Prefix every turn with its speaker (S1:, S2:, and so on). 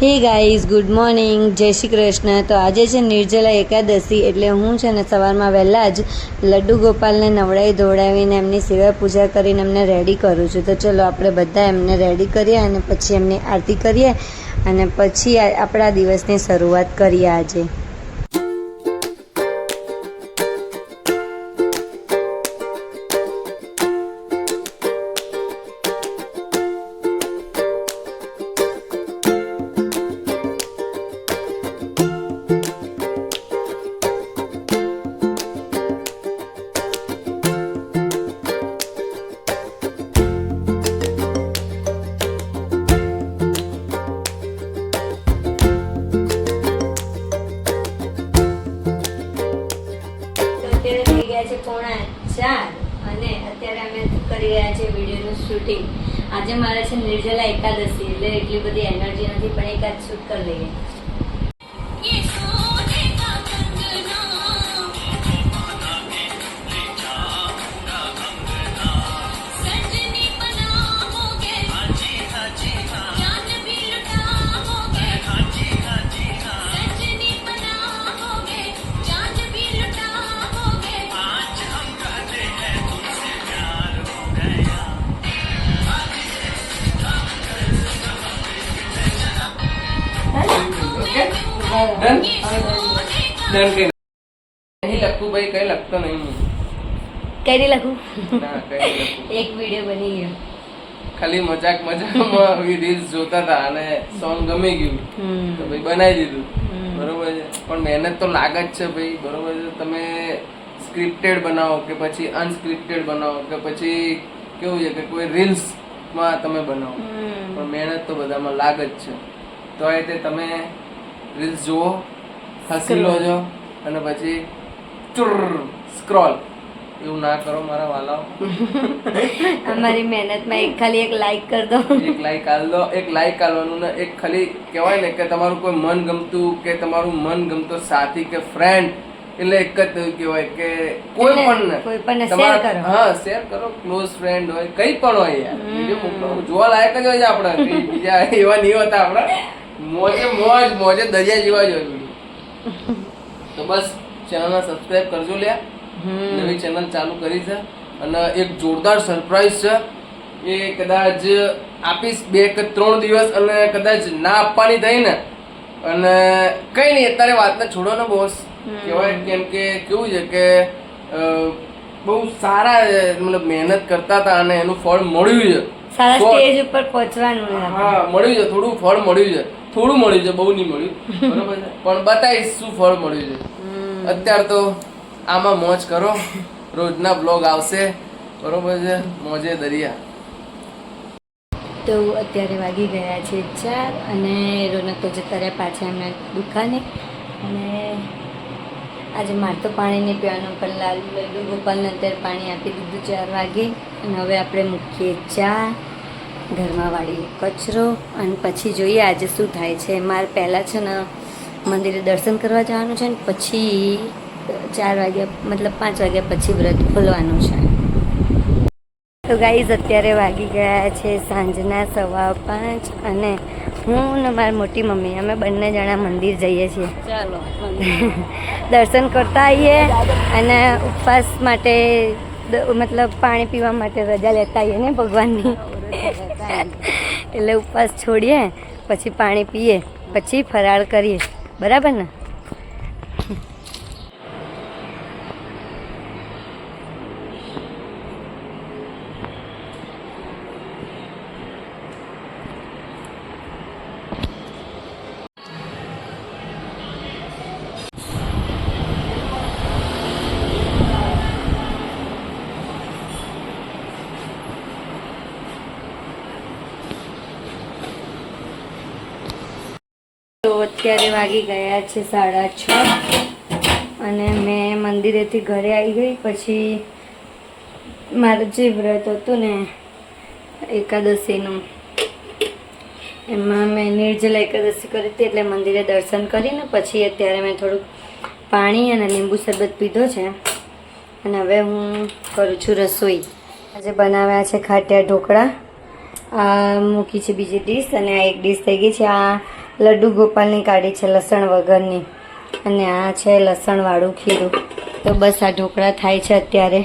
S1: Hey guys, good morning, જય શ્રી કૃષ્ણ. તો આજે છે નિર્જલા એકાદશી, એટલે હું છે ને સવારમાં વહેલા જ લડ્ડુ ગોપાલને નવડાવી ધોવડાવીને એમની સેવા પૂજા કરીને એમને રેડી કરું છું. તો ચલો આપણે બધા એમને રેડી કરીએ અને પછી એમની આરતી કરીએ અને પછી આપણા દિવસની શરૂઆત કરીએ આજે. પોણા 4 અને અત્યારે અમે કરી રહ્યા છીએ વિડીયોનું શૂટિંગ. આજે મારે છે નિર્જલા એકાદશી, એટલે એટલી બધી એનર્જી નથી, પણ એકાદ શૂટ કરી લઈએ. કઈ લખું? એક વિડીયો બની ગયો,
S2: ખાલી મજાકમાં રીલ્સ જોતા હતા અને સોંગ ગમી ગયું તો ભાઈ બનાવી દીધું. બરોબર છે, પણ મહેનત તો લાગે જ છે ભાઈ. બરોબર છે, તમે સ્ક્રિપ્ટેડ બનાવો કે પછી અનસ્ક્રિપ્ટેડ બનાવો કે પછી કેવું છે કે કોઈ રીલ્સ માં તમે બનાવો, પણ મહેનત તો બધામાં લાગે જ છે. તો એ તે તમે રીલ્સ જુઓ, હસી લો છો અને પછી સ્ક્રોલ એવું ના કરો મારા વાલાઓ.
S1: અમારી મહેનતમાં એક લાઈક કરી દો,
S2: એક લાઈક આલ દો. એક લાઈક આલવાનું ને એક ખાલી કહેવાય ને કે તમારું કોઈ મન ગમતું કે તમારું મન ગમતો સાથી કે ફ્રેન્ડ, એટલે એક જ કહેવાય કે કોઈ પણ
S1: શેર કરો.
S2: હા, શેર કરો. ક્લોઝ ફ્રેન્ડ હોય, કઈ પણ હોય યાર, વિડીયો મોકલો. જોવા લાયક જ હોય છે આપણે, બીજા એવા નહીં હોતા. આપણે મોજે દરિયા જેવા જ હોય વિડીયો. તો બસ ચેનલને સબસ્ક્રાઇબ કરજો લ્યા. નવી ચેનલ ચાલુ કરી છે અને એક જોરદાર સરપ્રાઈઝ છે. એ કદાચ આપીશ 2 કે 3 દિવસ, અને કદાચ ના આપવાની થઈ ને, અને કઈ નહીં, અત્યારે વાતને છોડો ને બોસ. કહેવાય કેમ કે કેવું છે કે બહુ સારા મતલબ મહેનત કરતા હતા અને એનું ફળ મળ્યું છે.
S1: સારા સ્ટેજ ઉપર પહોંચવાનું.
S2: હા, મળ્યું છે, થોડું ફળ મળ્યું છે. થોડું મળ્યું છે, બહુ નહીં મળ્યું. બરોબર છે, પણ બતાવીશ શું ફળ મળ્યું છે. અત્યારે તો આમાં મોજ કરો, રોજના બ્લોગ આવશે. બરોબર છે, મોજે દરિયા.
S1: તો અત્યારે વાગી ગયા છે 4 અને રોનક તો જતા રહ્યા પાછા એમના દુકાને. અને આજે મારે તો પાણી નહીં પીવાનું, પણ લડ્ડુ ગોપાલને અત્યારે પાણી આપી દીધું 4 વાગે. અને હવે આપણે મૂકીએ ચા, ઘરમાં વાળીએ કચરો અને પછી જોઈએ આજે શું થાય છે. મારે પહેલાં છે ને મંદિરે દર્શન કરવા જવાનું છે ને પછી 4 વાગ્યા મતલબ 5 વાગ્યા પછી વ્રત ખોલવાનું છે. તો ગાઈઝ અત્યારે વાગી ગયા છે સાંજના 5:15 અને હું ને મારી મોટી મમ્મી અમે બંને જણા મંદિર જઈએ છીએ. ચાલો દર્શન કરતા આવીએ અને ઉપવાસ માટે મતલબ પાણી પીવા માટે રજા લેતા આવીએ ને ભગવાનની. એટલે ઉપવાસ છોડીએ, પછી પાણી પીએ, પછી ફરાળ કરીએ. બરાબર ને? તો અત્યારે વાગી ગયા છે 6:30 અને મેં મંદિરેથી ઘરે આવી ગઈ. પછી મારું જે વ્રત હતું ને એકાદશીનું, એમાં મેં નિર્જલા એકાદશી કરી હતી, એટલે મંદિરે દર્શન કરીને પછી અત્યારે મેં થોડુંક પાણી અને લીંબુ શરબત પીધો છે અને હવે હું કરું છું રસોઈ. આજે બનાવ્યા છે ખાટિયા ઢોકળા, આ મૂકી છે બીજી ડીશ અને આ એક ડીશ થઈ ગઈ છે. આ લડ્ડુ ગોપાલની કાઢી છે લસણ વગરની, અને આ છે લસણવાળું ખીરું. તો બસ આ ઢોકળા થાય છે અત્યારે.